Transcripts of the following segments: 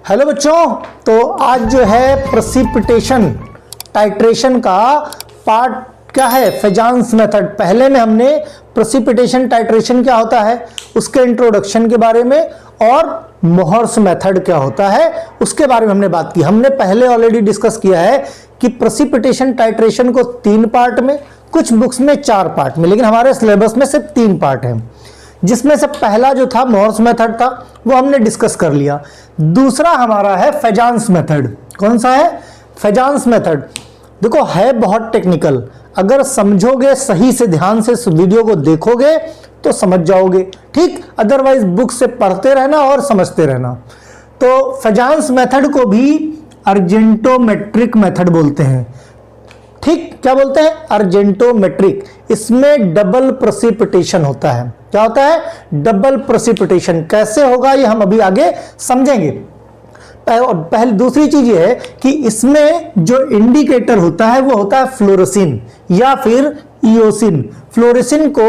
Hello बच्चों, तो आज जो है प्रेसिपिटेशन टाइट्रेशन का पार्ट क्या है, फेजांस मेथड। पहले में हमने प्रेसिपिटेशन टाइट्रेशन क्या होता है उसके इंट्रोडक्शन के बारे में और मोहर्स मेथड क्या होता है उसके बारे में हमने बात की। हमने पहले ऑलरेडी डिस्कस किया है कि प्रेसिपिटेशन टाइट्रेशन को 3 पार्ट में, कुछ बुक्स में 4 पार्ट में, लेकिन हमारे सिलेबस में सिर्फ 3 पार्ट है, जिसमें से पहला जो था मोहर्स मेथड था वो हमने डिस्कस कर लिया। दूसरा हमारा है फेजांस मेथड। कौन सा है? फेजांस मेथड। देखो है बहुत टेक्निकल, अगर समझोगे सही से, ध्यान से इस वीडियो को देखोगे तो समझ जाओगे, ठीक। अदरवाइज बुक से पढ़ते रहना और समझते रहना। तो फेजांस मेथड को भी अर्जेंटोमेट्रिक मेथड बोलते हैं, ठीक। क्या बोलते हैं? अर्जेंटोमेट्रिक। इसमें डबल प्रेसिपिटेशन होता है। क्या होता है? Double precipitation. कैसे होगा ये हम अभी आगे समझेंगे। पहले दूसरी चीज ये है कि इसमें जो इंडिकेटर होता है वो होता है फ्लोरोसिन या फिर इयोसिन। फ्लोरोसिन को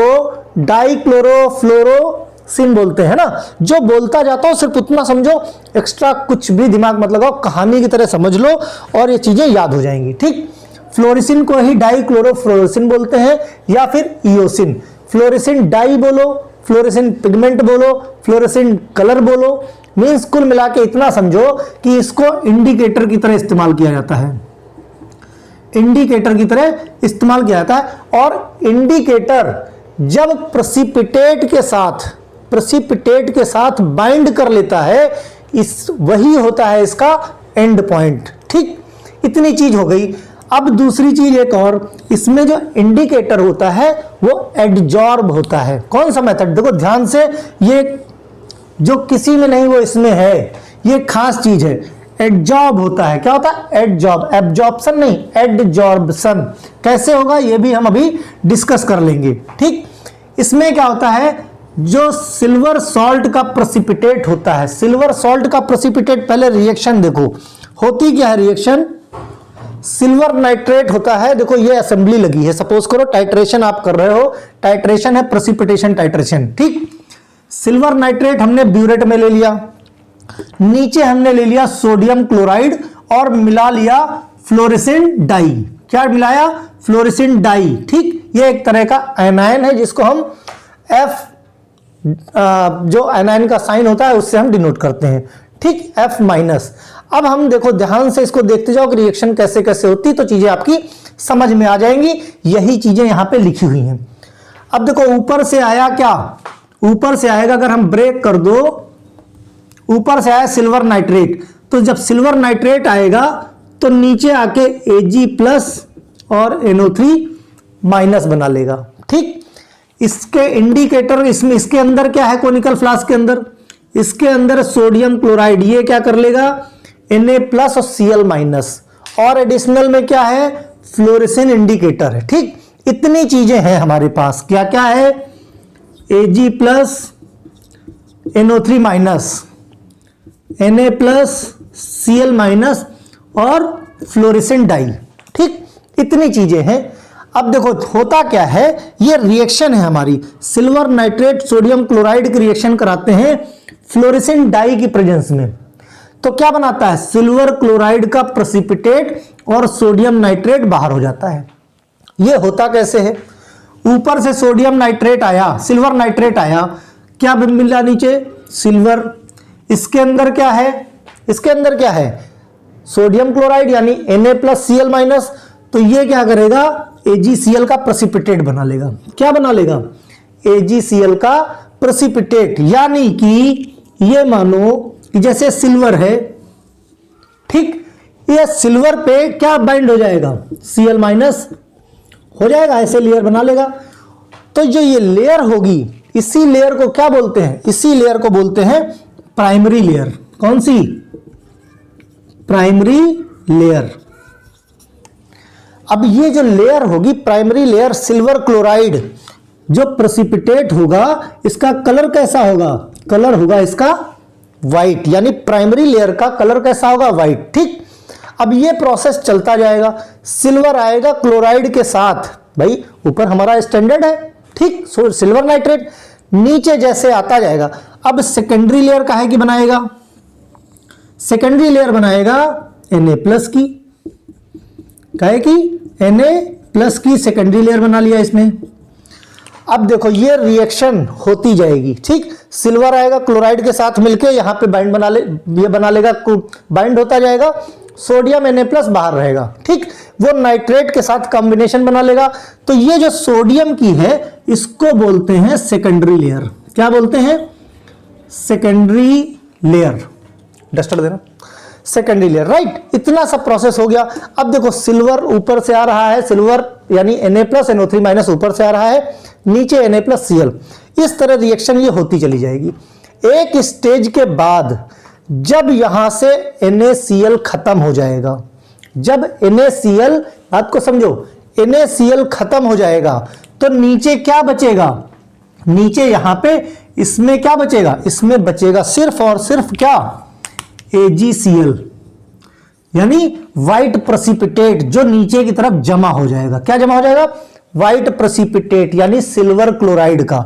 डाइक्लोरोफ्लोरोसिन बोलते हैं ना। जो बोलता जाता हूं सिर्फ उतना समझो, एक्स्ट्रा कुछ भी दिमाग मत लगाओ, कहानी की तरह समझ लो और ये चीजें याद हो जाएंगी, ठीक। फ्लोरोसिन को ही डाइक्लोरोफ्लोरोसिन बोलते हैं या फिर इयोसिन। फ्लोरोसिन डाई बोलो, फ्लोरोसिन पिगमेंट बोलो, फ्लोरोसिन कलर बोलो, मींस कुल मिला के इतना समझो कि इसको इंडिकेटर की तरह इस्तेमाल किया जाता है। इंडिकेटर की तरह इस्तेमाल किया जाता है। और इंडिकेटर जब प्रेसिपिटेट के साथ बाइंड कर लेता है, वही होता है इसका एंड पॉइंट, ठीक। इतनी चीज हो गई। अब दूसरी चीज एक और, इसमें जो इंडिकेटर होता है वो एडजॉर्ब होता है। कौन सा मेथड? देखो ध्यान से, ये जो किसी में नहीं वो इसमें है, ये खास चीज है। एडजॉर्ब होता है। क्या होता है? एडजॉर्ब। एब्जॉर्प्शन नहीं, एडजॉर्प्शन। कैसे होगा ये भी हम अभी डिस्कस कर लेंगे, ठीक। इसमें क्या होता है, जो सिल्वर सॉल्ट का प्रेसिपिटेट होता है, सिल्वर सॉल्ट का प्रेसिपिटेट, पहले रिएक्शन देखो होती क्या है। रिएक्शन सिल्वर नाइट्रेट होता है। देखो ये असेंबली लगी है, सपोज करो टाइट्रेशन आप कर रहे हो, टाइट्रेशन है प्रेसिपिटेशन टाइट्रेशन, ठीक। सिल्वर नाइट्रेट हमने ब्यूरेट में ले लिया, नीचे हमने ले लिया सोडियम क्लोराइड और मिला लिया फ्लोरेसेंट डाई। क्या मिलाया? फ्लोरेसेंट डाई, ठीक। ये एक तरह का एनायन है जिसको हम एफ, जो एनायन का साइन होता है उससे हम डिनोट करते हैं, ठीक, F माइनस। अब हम देखो ध्यान से इसको देखते जाओ कि रिएक्शन कैसे कैसे होती, तो चीजें आपकी समझ में आ जाएंगी। यही चीजें यहां पे लिखी हुई हैं। अब देखो ऊपर से आया क्या, ऊपर से आएगा, अगर हम ब्रेक कर दो, ऊपर से आया सिल्वर नाइट्रेट, तो जब सिल्वर नाइट्रेट आएगा तो नीचे आके Ag प्लस और NO3 माइनस बना लेगा, ठीक। इसके इंडिकेटर, इसमें इसके अंदर क्या है, कोनिकल फ्लास्क के अंदर, इसके अंदर सोडियम क्लोराइड, ये क्या कर लेगा, Na प्लस और Cl माइनस, और एडिशनल में क्या है, फ्लोरेसेंट इंडिकेटर है, ठीक। इतनी चीजें हैं हमारे पास। क्या क्या है? Ag plus, NO3 minus, Na plus, Cl minus और फ्लोरेसेंट डाई, ठीक। इतनी चीजें हैं। अब देखो होता क्या है, ये रिएक्शन है हमारी, सिल्वर नाइट्रेट सोडियम क्लोराइड की रिएक्शन कराते हैं फ्लोरेसेंट डाई की प्रेजेंस में, तो क्या बनाता है, सिल्वर क्लोराइड का प्रेसिपिटेट और सोडियम नाइट्रेट बाहर हो जाता है। ये होता कैसे है? ऊपर से सोडियम नाइट्रेट आया, सिल्वर नाइट्रेट आया, क्या मिला नीचे? सिल्वर। इसके अंदर क्या है? इसके अंदर क्या है? सोडियम क्लोराइड यानी Na प्लस Cl माइनस, तो ये क्या करेगा, AgCl का प्रेसिपिटेट बना लेगा। क्या बना लेगा? AgCl का प्रेसिपिटेट। यानी कि ये मानो कि जैसे सिल्वर है, ठीक, ये सिल्वर पे क्या बाइंड हो जाएगा, Cl माइनस हो जाएगा, ऐसे लेयर बना लेगा। तो जो ये लेयर होगी, इसी लेयर को क्या बोलते हैं? इसी लेयर को बोलते हैं प्राइमरी लेयर। कौन सी? Primary layer. अब ये जो लेयर होगी प्राइमरी लेयर, सिल्वर क्लोराइड जो प्रेसिपिटेट होगा, इसका कलर कैसा होगा? कलर होगा इसका व्हाइट, यानी प्राइमरी लेयर का कलर कैसा होगा? व्हाइट, ठीक। अब ये प्रोसेस चलता जाएगा, सिल्वर आएगा क्लोराइड के साथ, भाई ऊपर हमारा स्टैंडर्ड है, ठीक, सिल्वर नाइट्रेट, नीचे जैसे आता जाएगा। अब सेकेंडरी लेयर काहे की बनाएगा? सेकेंडरी लेयर बनाएगा Na+ की, काहे की Na+ की सेकेंडरी लेयर बना लिया इसमें। अब देखो ये रिएक्शन होती जाएगी, ठीक, सिल्वर आएगा क्लोराइड के साथ मिलके यहाँ पे बाइंड बना ले, ये बना लेगा, बाइंड होता जाएगा, सोडियम Na+ बाहर रहेगा, ठीक, वो नाइट्रेट के साथ कॉम्बिनेशन बना लेगा। तो ये जो सोडियम की है इसको बोलते हैं सेकेंडरी लेयर। क्या बोलते हैं? Secondary layer. डस्टर देना, सेकेंडरी लेयर, राइट। इतना सब प्रोसेस हो गया। अब देखो सिल्वर ऊपर से आ रहा है, सिल्वर यानी Na+ NO3- ऊपर से आ रहा है, नीचे Na+Cl। इस तरह रिएक्शन ये होती चली जाएगी। एक स्टेज के बाद जब यहां से NaCl खत्म हो जाएगा, जब NaCl, बात को समझो, NaCl खत्म हो जाएगा तो नीचे क्या बचेगा? नीचे यहां पे इसमें क्या बचेगा? इसमें बचेगा सिर्फ और सिर्फ क्या? AgCl, यानी व्हाइट प्रेसिपिटेट जो नीचे की तरफ जमा हो जाएगा। क्या जमा हो जाएगा? व्हाइट प्रेसिपिटेट यानी सिल्वर क्लोराइड का।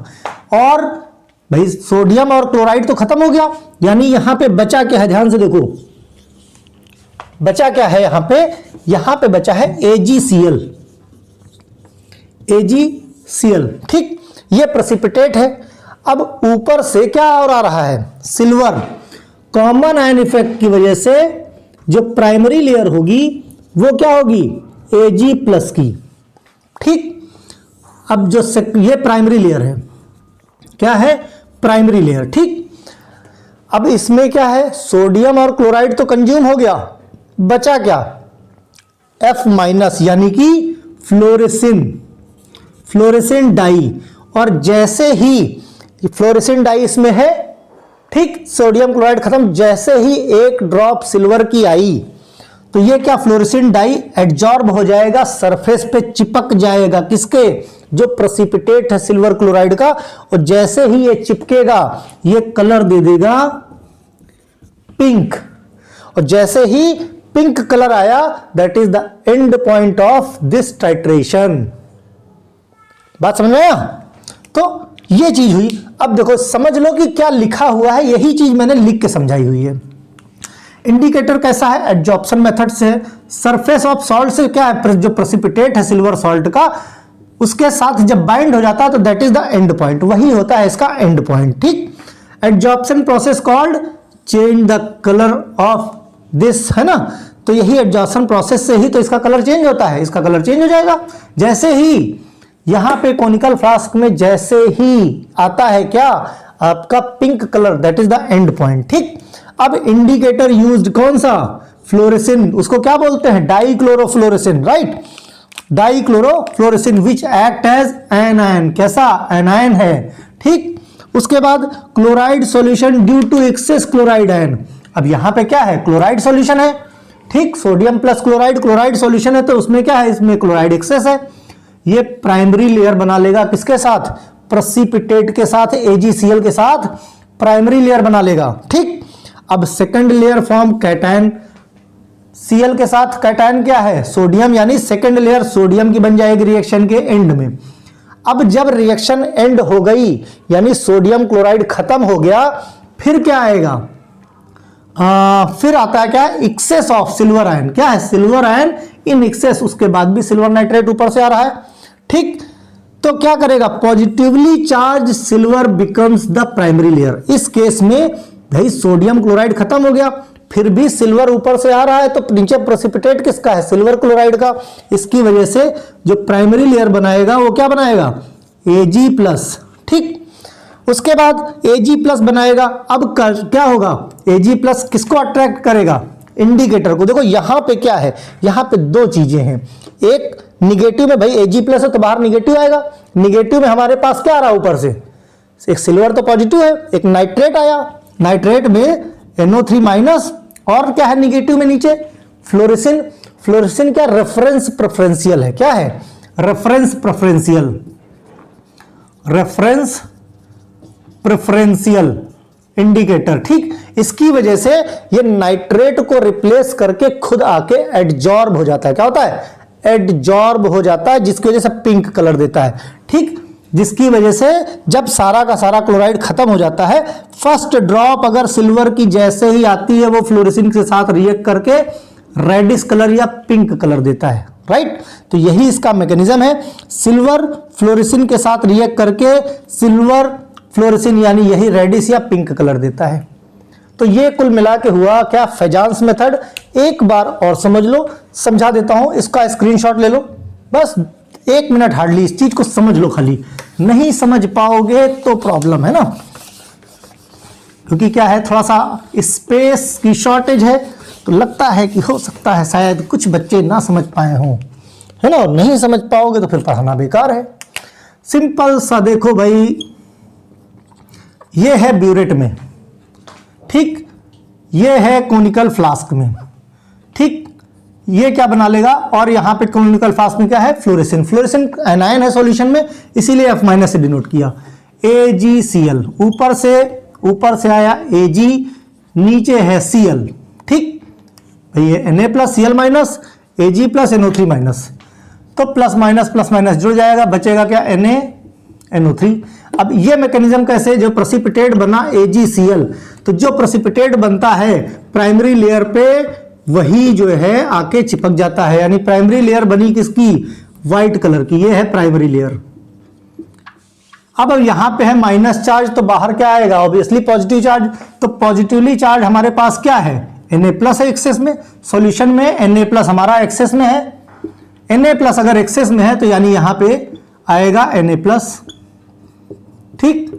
और भाई सोडियम और क्लोराइड तो खत्म हो गया, यानी यहां पे बचा क्या है? ध्यान से देखो, बचा क्या है यहां पे? यहां पे बचा है AgCl। AgCl, ठीक, ये प्रेसिपिटेट है। अब ऊपर से क्या और आ रहा है? सिल्वर। कॉमन आयन इफेक्ट की वजह से जो प्राइमरी लेयर होगी वो क्या होगी? Ag+ की, ठीक। अब जो ये प्राइमरी लेयर है, क्या है? प्राइमरी लेयर, ठीक। अब इसमें क्या है? सोडियम और क्लोराइड तो कंज्यूम हो गया, बचा क्या? F- यानी कि फ्लोरेसिन, फ्लोरेसिन डाई। और जैसे ही फ्लोरेसिन डाई इसमें है, ठीक, सोडियम क्लोराइड खत्म, जैसे ही एक ड्रॉप सिल्वर की आई तो ये क्या? फ्लोरेसिन डाई एड्जॉर्ब हो जाएगा, सरफेस पे चिपक जाएगा, किसके? जो प्रेसिपिटेट है सिल्वर क्लोराइड का। और जैसे ही ये चिपकेगा ये कलर दे देगा पिंक। और जैसे ही पिंक कलर आया, that is the and point of this titration. बात समझ में आया? तो ये चीज हुई। अब देखो समझ लो कि क्या लिखा हुआ है, यही चीज मैंने लिख के समझाई हुई है। इंडिकेटर कैसा है? एडजॉर्प्शन मेथड से। सरफेस ऑफ सॉल्ट से क्या है? जो प्रेसिपिटेट है सिल्वर सॉल्ट का, उसके साथ जब बाइंड हो जाता है तो that is the and point, वही होता है इसका एंड पॉइंट, ठीक। Adsorption process called change the colour of this, है ना। तो यही एडजॉर्प्शन प्रोसेस से ही तो इसका कलर चेंज होता है, इसका कलर चेंज हो जाएगा। जैसे ही यहां पे कॉनिकल फ्लास्क में जैसे ही आता है क्या? आपका pink colour, that is the and point, ठीक। अब इंडिकेटर यूज्ड कौन सा? फ्लोरेसिन, उसको क्या बोलते हैं? Dichlorofluorescein, right. Dichlorofluorescein which act as anion, कैसा? एनायन है, ठीक। उसके बाद chloride solution due to excess chloride ion. अब यहां पे क्या है? क्लोराइड सॉल्यूशन है, ठीक। Sodium plus chloride, chloride solution है, तो उसमें क्या है? इसमें क्लोराइड एक्सेस है। ये प्राइमरी लेयर बना लेगा, किसके साथ? प्रेसिपिटेट के साथ, AgCl के साथ प्राइमरी लेयर बना लेगा, ठीक। अब second layer form cation, Cl के साथ कैटायन क्या है? सोडियम, यानी सेकंड लेयर सोडियम की बन जाएगी रिएक्शन के एंड में। अब जब रिएक्शन एंड हो गई, यानी सोडियम क्लोराइड खत्म हो गया, फिर क्या आएगा? फिर आता है क्या? Excess of silver ion. क्या है? Silver ion in excess. उसके बाद भी सिल्वर नाइट्रेट ऊपर से आ रहा है, ठीक। तो क्या करेगा? Positively charge silver becomes the primary layer. इस केस में भाई सोडियम क्लोराइड खत्म हो गया, फिर भी सिल्वर ऊपर से आ रहा है, तो नीचे प्रेसिपिटेट किसका है? सिल्वर क्लोराइड का। इसकी वजह से जो प्राइमरी लेयर बनाएगा वो क्या बनाएगा? Ag+, ठीक। उसके बाद Ag+ बनाएगा। अब क्या होगा? Ag+ किसको अट्रैक्ट करेगा? इंडिकेटर को। देखो यहां पे क्या है? यहां पे दो चीजें हैं। एक निगेटिव में भाई Ag+ है तो बाहर निगेटिव आएगा। निगेटिव में हमारे पास क्या आ रहा है? ऊपर से एक सिल्वर तो पॉजिटिव है, एक नाइट्रेट आया, नाइट्रेट में NO3- और क्या है निगेटिव में नीचे? फ्लोरेसिन। फ्लोरेसिन क्या? रेफरेंस प्रेफरेंशियल है। क्या है? Reference preferential, reference preferential indicator, ठीक। इसकी वजह से ये नाइट्रेट को रिप्लेस करके खुद आके एडजॉर्ब हो जाता है। क्या होता है? एडजॉर्ब हो जाता है, जिसकी वजह से पिंक कलर देता है, ठीक। जिसकी वजह से जब सारा का सारा क्लोराइड खत्म हो जाता है, फर्स्ट ड्रॉप अगर सिल्वर की जैसे ही आती है वो फ्लोरेसिन के साथ रिएक्ट करके रेडिश कलर या पिंक कलर देता है, राइट। तो यही इसका मैकेनिज्म है, सिल्वर फ्लोरेसिन के साथ रिएक्ट करके सिल्वर फ्लोरेसिन यानी यही रेडिश या पिंक कलर देता है। तो ये कुल मिला के हुआ क्या, फेजांस मेथड। एक बार और समझ लो, समझा देता हूं, इसका स्क्रीनशॉट ले लो, बस 1 मिनट हार्डली इस चीज को समझ लो। खाली नहीं समझ पाओगे तो प्रॉब्लम है ना, क्योंकि क्या है, थोड़ा सा स्पेस की शॉर्टेज है, तो लगता है कि हो सकता है शायद कुछ बच्चे ना समझ पाए हों, है ना। नहीं समझ पाओगे तो फिर पढ़ाना बेकार है। सिंपल सा देखो भाई, ये है ब्यूरेट में, ठीक, ये है कोनिकल फ्लास्क में, ठीक, ये क्या बना लेगा, और यहां पे कोनिकल फ्लास्क में क्या है, फ्लोरेसिन। फ्लोरेसिन एनायन है सॉल्यूशन में, इसीलिए F- से डिनोट किया। AgCl, ऊपर से आया Ag, नीचे है Cl, ठीक भाई, ये Na plus Cl minus Ag plus NO3 minus, तो प्लस माइनस जुड़ जाएगा, बचेगा क्या, NaNO3। अब ये मैकेनिज्म कैसे, जो प्रेसिपिटेट बना AgCl, तो जो प्रेसिपिटेट बनता है प्राइमरी लेयर पे वही जो है आके चिपक जाता है, यानी प्राइमरी लेयर बनी किसकी, व्हाइट कलर की, ये है प्राइमरी लेयर। अब यहां पे है माइनस चार्ज, तो बाहर क्या आएगा, ऑब्वियसली पॉजिटिव चार्ज। तो पॉजिटिवली चार्ज हमारे पास क्या है, Na प्लस है एक्सेस में, सॉल्यूशन में Na प्लस हमारा एक्सेस में है। Na प्लस अगर एक्सेस में है तो यानी यहां पे आएगा Na प्लस, ठीक।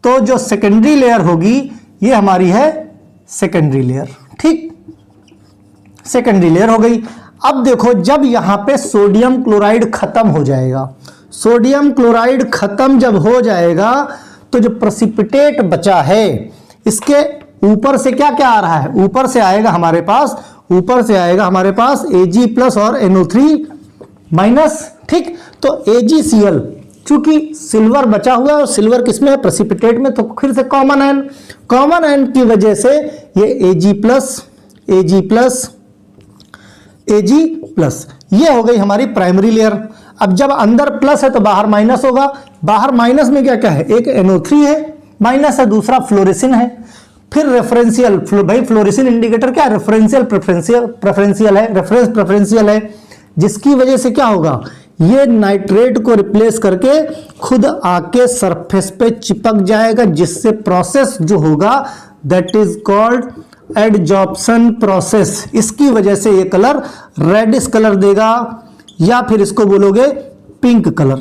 तो जो सेकेंडरी लेयर होगी ये हमारी है सेकेंडरी लेयर, ठीक, सेकेंडरी लेयर हो गई। अब देखो, जब यहां पे सोडियम क्लोराइड खत्म हो जाएगा, सोडियम क्लोराइड खत्म जब हो जाएगा तो जो प्रेसिपिटेट बचा है इसके ऊपर से क्या क्या आ रहा है, ऊपर से आएगा हमारे पास Ag प्लस और NO3 माइनस, ठीक। तो AgCl, चूंकि सिल्वर बचा हुआ है और सिल्वर किसमें है, प्रेसिपिटेट में, तो फिर से कॉमन आयन की वजह से ये Ag प्लस ये हो गई हमारी प्राइमरी लेयर। अब जब अंदर प्लस है तो बाहर माइनस होगा, बाहर माइनस में क्या क्या है, एक NO3 है माइनस है, दूसरा फ्लोरेसिन है, फिर रेफरेंशियल, भाई फ्लोरेसिन इंडिकेटर क्या है, रेफरेंस प्रेफरेंशियल है, जिसकी वजह से क्या होगा, ये नाइट्रेट को रिप्लेस करके खुद आके सरफेस पे चिपक जाएगा, जिससे प्रोसेस जो होगा that is called adsorption process. इसकी वजह से ये कलर रेडिश कलर देगा, या फिर इसको बोलोगे पिंक कलर,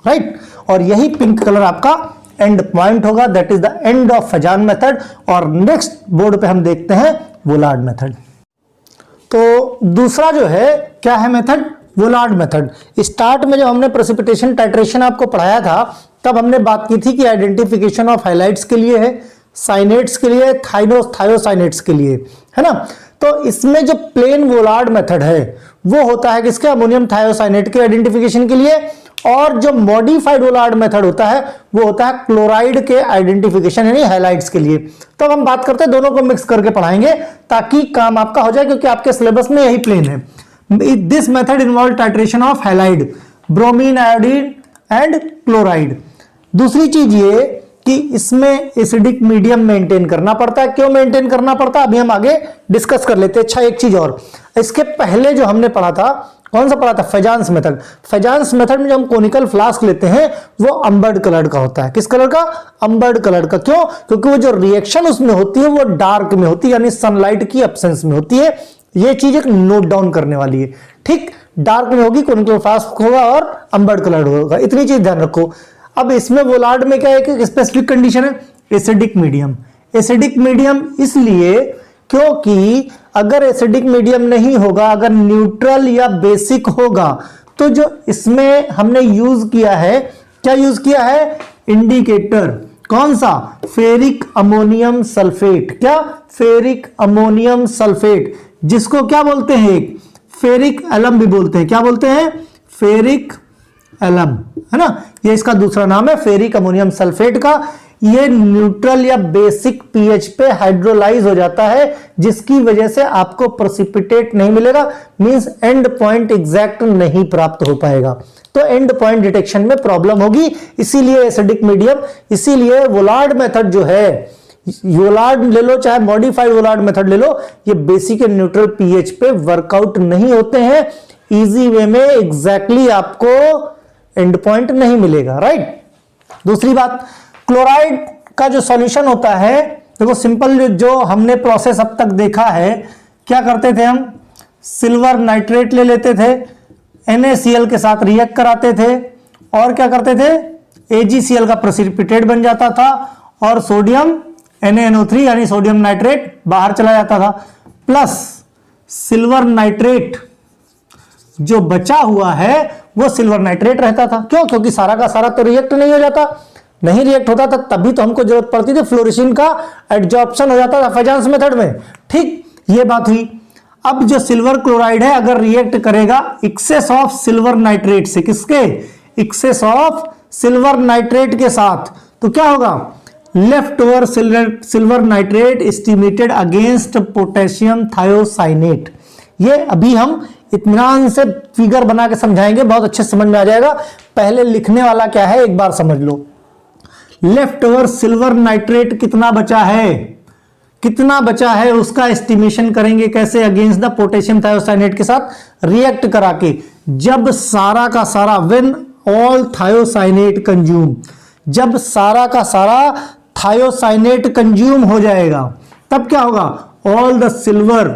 राइट। और यही पिंक कलर आपका एंड पॉइंट होगा, that is the end of Fajans method. और नेक्स्ट बोर्ड पे हम देखते हैं वोलार्ड मेथड। तो दूसरा जो है क्या है मेथड, वोलार्ड मेथड। स्टार्ट में जब हमने प्रेसिपिटेशन टाइट्रेशन आपको पढ़ाया था तब हमने बात की थी कि आइडेंटिफिकेशन ऑफ हाइलाइट्स के लिए है, साइनेट्स के लिए, थायोसाइनेट्स के लिए, है ना। तो इसमें जो प्लेन वोलार्ड मेथड है वो होता है किसके, अमोनियम थायोसाइनेट के आइडेंटिफिकेशन के लिए, और जो मॉडिफाइड वोलार्ड मेथड होता है वो होता है क्लोराइड के आइडेंटिफिकेशन यानी हाइलाइट्स के लिए। तब हम बात करते हैं, दोनों को मिक्स करके पढ़ाएंगे ताकि काम आपका हो जाए, क्योंकि आपके सिलेबस में यही प्लेन है। This method involve titration of halide, bromine, iodine and chloride. दूसरी चीज ये कि इसमें एसिडिक मीडियम मेंटेन करना पड़ता है। क्यों मेंटेन करना पड़ता है अभी हम आगे डिस्कस कर लेते हैं। अच्छा, एक चीज और, इसके पहले जो हमने पढ़ा था, कौन सा पढ़ा था, फेजांस मेथड। फेजांस मेथड में जो हम कोनिकल फ्लास्क लेते हैं वो अम्बर्ड कलर्ड का होता है। किस कलर का, अम्बर्ड कलर्ड का। क्यों, क्योंकि वो जो रिएक्शन उसमें होती है वो डार्क में होती है, यानी सनलाइट की एब्सेंस में होती है। ये चीज एक नोट डाउन करने वाली है, ठीक। डार्क में होगी, कोनिकल फ्लास्क होगा और अम्बर्ड कलर्ड होगा, इतनी चीज ध्यान रखो। अब इसमें वोलार्ड में क्या है कि स्पेसिफिक कंडीशन है, एसिडिक मीडियम। एसिडिक मीडियम इसलिए क्योंकि अगर एसिडिक मीडियम नहीं होगा, अगर न्यूट्रल या बेसिक होगा, तो जो इसमें हमने यूज किया है, क्या यूज किया है, इंडिकेटर। कौन सा, फेरिक अमोनियम सल्फेट। क्या, फेरिक अमोनियम सल्फेट, जिसको क्या बोलते हैं, फेरिक एलम भी बोलते हैं। क्या बोलते हैं, फेरिक एलम, है ना, ये इसका दूसरा नाम है फेरिक अमोनियम सल्फेट का। ये न्यूट्रल या बेसिक पीएच पे हाइड्रोलाइज हो जाता है, जिसकी वजह से आपको प्रेसिपिटेट नहीं मिलेगा, मींस एंड पॉइंट एग्जैक्ट नहीं प्राप्त हो पाएगा। तो एंड पॉइंट डिटेक्शन में प्रॉब्लम होगी, इसीलिए एसिडिक मीडियम, इसीलिए वोलार्ड मेथड जो है, वोलार्ड ले लो चाहे मॉडिफाइड वोलार्ड मेथड ले लो, ये बेसिक एंड न्यूट्रल पीएच पे वर्कआउट नहीं होते हैं। इजी वे में एग्जैक्टली आपको एंड पॉइंट नहीं मिलेगा, राइट। दूसरी बात, क्लोराइड का जो सॉल्यूशन होता है, देखो सिंपल जो हमने प्रोसेस अब तक देखा है, क्या करते थे हम, सिल्वर नाइट्रेट ले लेते थे, NaCl के साथ रिएक्ट कराते थे और क्या करते थे, AgCl का प्रेसिपिटेट बन जाता था और सोडियम NaNO3 यानी सोडियम नाइट्रेट बाहर चला जाता था, प्लस सिल्वर नाइट्रेट जो बचा हुआ है वो सिल्वर नाइट्रेट रहता था। क्यों? क्योंकि सारा का सारा तो रिएक्ट नहीं हो जाता, नहीं रिएक्ट होता था तभी तो हमको जरूरत पड़ती थी फ्लोरेसिन का एडजॉर्प्शन हो जाता था फेजांस मेथड में, ठीक, ये बात हुई। अब जो सिल्वर क्लोराइड है अगर रिएक्ट करेगा एक्सेस ऑफ सिल्वर नाइट्रेट से, किसके, एक्सेस ऑफ सिल्वर नाइट्रेट के साथ, तो क्या होगा, left over silver nitrate estimated against potassium thiocyanate. ये अभी हम इत्मीनान से फिगर बना के समझाएंगे, बहुत अच्छे समझ में आ जाएगा। पहले लिखने वाला क्या है एक बार समझ लो। लेफ्ट ओवर सिल्वर नाइट्रेट कितना बचा है, कितना बचा है उसका एस्टिमेशन करेंगे कैसे, अगेंस्ट द पोटेशियम थायोसाइनेट के साथ रिएक्ट करा के। जब सारा का सारा, व्हेन ऑल थायोसाइनेट कंज्यूम, जब सारा का सारा थायोसाइनेट कंज्यूम हो जाएगा तब क्या होगा, ऑल द सिल्वर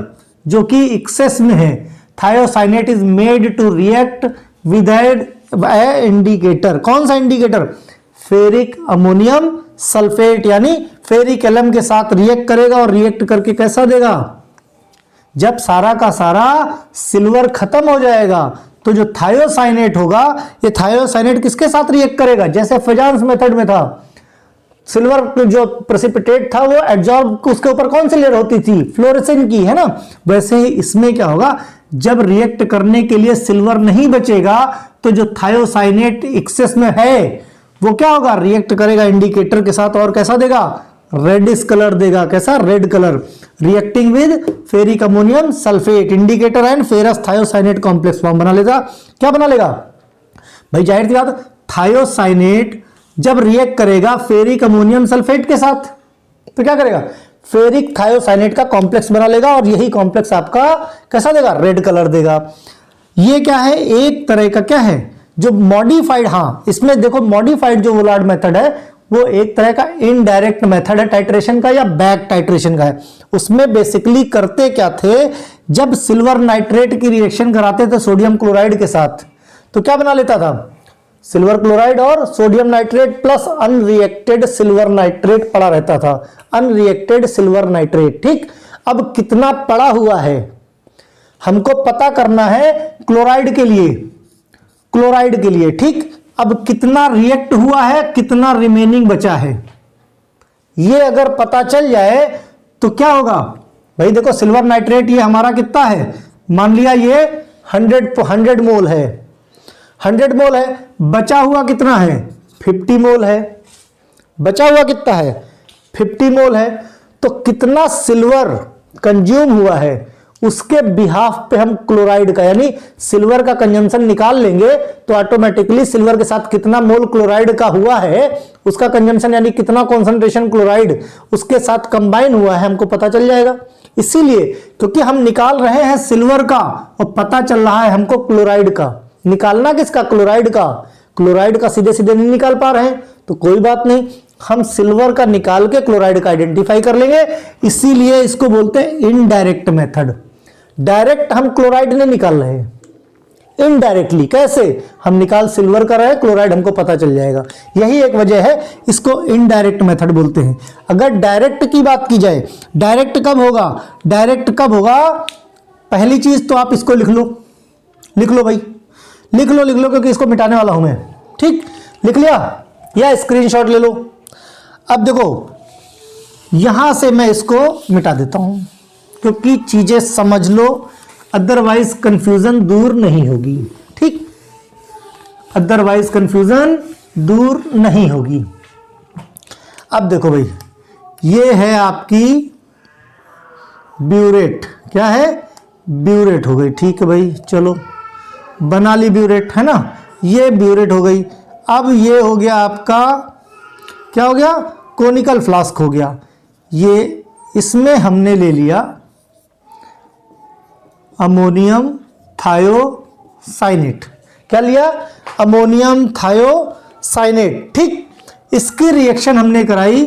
जो कि एक्सेस में है, thiocyanate is made to react with a indicator. कौन सा इंडिकेटर, फेरिक अमोनियम सल्फेट, यानी फेरिक एलम के साथ रिएक्ट करेगा और रिएक्ट करके कैसा देगा, जब सारा का सारा सिल्वर खत्म हो जाएगा तो जो थायोसाइनेट होगा, ये थायोसाइनेट किसके साथ रिएक्ट करेगा, जैसे फेजांस मेथड में था, सिल्वर जो प्रेसिपिटेट था वो एब्जॉर्ब, उसके ऊपर कौन सी लेयर होती थी, फ्लोरेसेंट की, है ना। वैसे ही इसमें क्या होगा, जब रिएक्ट करने के लिए सिल्वर नहीं बचेगा तो जो थायोसाइनेट एक्सेस में है वो क्या होगा, रिएक्ट करेगा इंडिकेटर के साथ और कैसा देगा, रेडिश कलर देगा, कैसा, red colour, reacting with ferric ammonium sulphate, indicator and ferrous thiocyanate complex form बना लेगा। क्या बना लेगा भाई, जाहिर सी बात, थायोसाइनेट जब रिएक्ट करेगा फेरिक अमोनियम सल्फेट के साथ तो क्या करेगा, फेरिक थायोसाइनेट का कॉम्प्लेक्स बना लेगा और यही कॉम्प्लेक्स आपका कैसा देगा, रेड कलर देगा। ये क्या है, एक तरह का क्या है जो मॉडिफाइड, हाँ इसमें देखो मॉडिफाइड जो वोलार्ड मेथड है वो एक तरह का इनडायरेक्ट मेथड है टाइट्रेशन का या बैक टाइट्रेशन का है। उसमें बेसिकली करते क्या थे, जब सिल्वर नाइट्रेट की रिएक्शन कराते थे सोडियम क्लोराइड के साथ तो क्या बना लेता था, सिल्वर क्लोराइड और sodium nitrate plus unreacted silver nitrate पड़ा रहता था, अनरिएक्टेड सिल्वर नाइट्रेट, ठीक। अब कितना पड़ा हुआ है हमको पता करना है क्लोराइड के लिए, क्लोराइड के लिए, ठीक। अब कितना रिएक्ट हुआ है, कितना रिमेनिंग बचा है, ये अगर पता चल जाए तो क्या होगा भाई, देखो सिल्वर नाइट्रेट ये हमारा कितना है, मान लिया ये 100 मोल है, 100 मोल है, बचा हुआ कितना है, 50 मोल है, बचा हुआ कितना है, 50 मोल है। तो कितना सिल्वर कंज्यूम हुआ है उसके बिहाफ पे हम क्लोराइड का यानी सिल्वर का कंजम्पशन निकाल लेंगे तो ऑटोमेटिकली सिल्वर के साथ कितना मोल क्लोराइड का हुआ है उसका कंजम्पशन यानी कितना कॉन्सेंट्रेशन क्लोराइड उसके साथ कंबाइन हुआ है हमको पता चल जाएगा। इसीलिए क्योंकि हम निकाल रहे हैं सिल्वर का और पता चल रहा है हमको क्लोराइड का, निकालना किसका, क्लोराइड का, क्लोराइड का सीधे सीधे नहीं निकाल पा रहे हैं तो कोई बात नहीं, हम सिल्वर का निकाल के क्लोराइड का आइडेंटिफाई कर लेंगे। इसीलिए इसको बोलते हैं इनडायरेक्ट मेथड। डायरेक्ट हम क्लोराइड नहीं निकाल रहे हैं, इनडायरेक्टली कैसे हम निकाल सिल्वर कर रहे हैं, क्लोराइड हमको पता चल जाएगा। यही एक वजह है इसको इनडायरेक्ट मेथड बोलते हैं। अगर डायरेक्ट की बात की जाए, डायरेक्ट कब होगा, डायरेक्ट कब होगा, पहली चीज तो आप इसको लिख लो, लिख लो भाई, लिख लो क्योंकि इसको मिटाने वाला हूं मैं, ठीक, लिख लिया या स्क्रीनशॉट ले लो। अब देखो यहां से मैं इसको मिटा देता हूं क्योंकि चीजें समझ लो, अदरवाइज कंफ्यूजन दूर नहीं होगी, ठीक, अदरवाइज कंफ्यूजन दूर नहीं होगी। अब देखो भाई, ये है आपकी ब्यूरेट, क्या है, ब्यूरेट हो गई, ठीक है भाई, चलो बना ली ब्यूरेट, है ना, ये ब्यूरेट हो गई। अब ये हो गया आपका, क्या हो गया, कोनिकल फ्लास्क हो गया। ये इसमें हमने ले लिया अमोनियम थायोसाइनेट, क्या लिया, अमोनियम थायोसाइनेट, ठीक। इसकी रिएक्शन हमने कराई,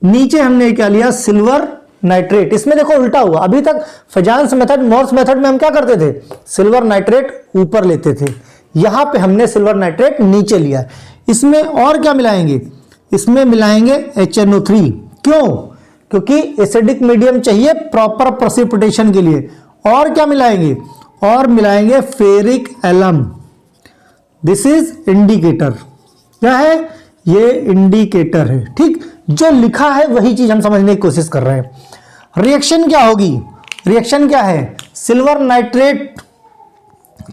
नीचे हमने क्या लिया, सिल्वर नाइट्रेट। इसमें देखो उल्टा हुआ, अभी तक फजांस मेथड, मोर्स मेथड में हम क्या करते थे, सिल्वर नाइट्रेट ऊपर लेते थे, यहां पे हमने सिल्वर नाइट्रेट नीचे लिया। इसमें और क्या मिलाएंगे, इसमें मिलाएंगे HNO3, क्यों, क्योंकि एसिडिक मीडियम चाहिए प्रॉपर प्रेसिपिटेशन के लिए। और क्या मिलाएंगे, और मिलाएंगे ferric alum, this is indicator, क्या है, ये इंडिकेटर है, ठीक। जो लिखा है वही चीज हम समझने की कोशिश कर रहे हैं। रिएक्शन क्या होगी, रिएक्शन क्या है, सिल्वर नाइट्रेट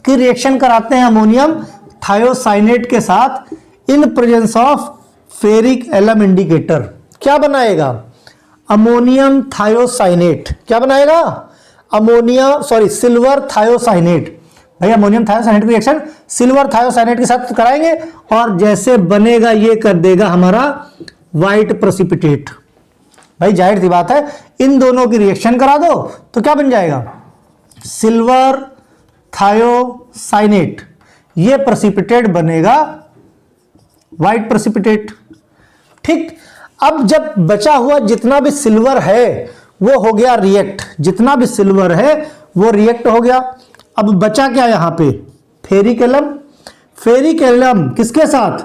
की रिएक्शन कराते हैं अमोनियम थायोसाइनेट के साथ in presence of ferric alum indicator, क्या बनाएगा, अमोनियम थायोसाइनेट, क्या बनाएगा, सिल्वर थायोसाइनेट। भाई अमोनियम थायोसाइनेट की रिएक्शन सिल्वर थायोसाइनेट के साथ कराएंगे और जैसे बनेगा ये कर देगा हमारा व्हाइट प्रेसिपिटेट। भाई जाहिर सी बात है, इन दोनों की रिएक्शन करा दो तो क्या बन जाएगा, सिल्वर थायोसाइनेट, ये प्रेसिपिटेट बनेगा व्हाइट प्रेसिपिटेट, ठीक। अब जब बचा हुआ जितना भी सिल्वर है वो हो गया रिएक्ट, जितना भी सिल्वर है वो रिएक्ट हो गया। अब बचा क्या यहां पे, फेरिक एलम, फेरिक एलम किसके साथ,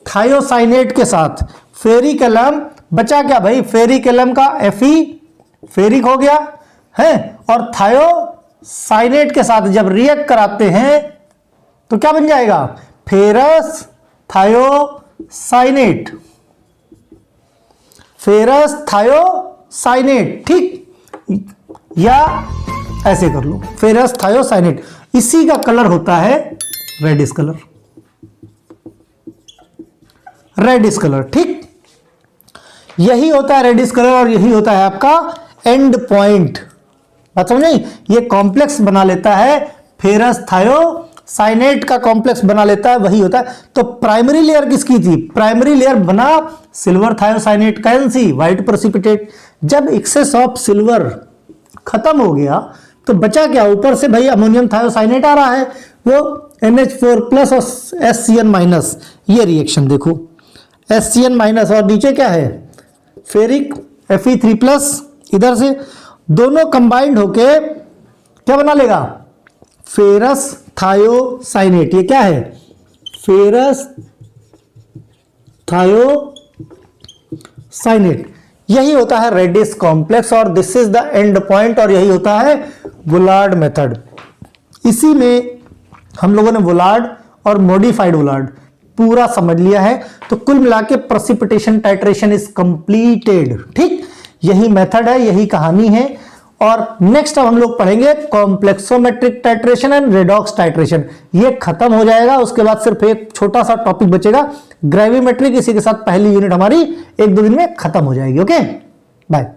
थायोसाइनेट के साथ, फेरिक एलम बचा क्या भाई, फेरिक एलम का Fe फेरिक हो गया है, और थायोसाइनेट के साथ जब रिएक्ट कराते हैं तो क्या बन जाएगा, फेरस थायोसाइनेट, फेरस थायोसाइनेट, ठीक, या ऐसे कर लो, फेरस थायोसाइनेट। इसी का कलर होता है रेडिश कलर, रेडिश कलर, ठीक, यही होता है रेडिश कलर और यही होता है आपका एंड पॉइंट। बात समझ नहीं, ये कॉम्प्लेक्स बना लेता है, फेरस थायोसाइनेट का कॉम्प्लेक्स बना लेता है, वही होता है। तो प्राइमरी लेयर किसकी थी, प्राइमरी लेयर बना सिल्वर थायोसाइनेट, कैंसी व्हाइट प्रेसिपिटेट। जब एक्सेस ऑफ सिल्वर खत्म हो गया तो बचा क्या, ऊपर से भाई अमोनियम थायोसाइनेट आ रहा है, वो NH4 प्लस और SCN माइनस, ये रिएक्शन देखो SCN माइनस, और नीचे क्या है, फेरिक Fe3 प्लस, इधर से दोनों कंबाइंड होके क्या बना लेगा, फेरस थायोसाइनेट। ये क्या है, फेरस थायोसाइनेट, यही होता है रेडिश कॉम्प्लेक्स और this is the and point, और यही होता है वुलार्ड मेथड। इसी में हम लोगों ने वुलार्ड और मॉडिफाइड वुलार्ड पूरा समझ लिया है। तो कुल मिला के प्रेसिपिटेशन टाइट्रेशन इज कंप्लीटेड, ठीक, यही मेथड है, यही कहानी है। और नेक्स्ट अब हम लोग पढ़ेंगे complexometric titration and redox titration, ये खत्म हो जाएगा। उसके बाद सिर्फ एक छोटा सा टॉपिक बचेगा ग्रेविमेट्रिक, इसी के साथ पहली यूनिट हमारी 1-2 दिन में खत्म हो जाएगी। Okay, bye.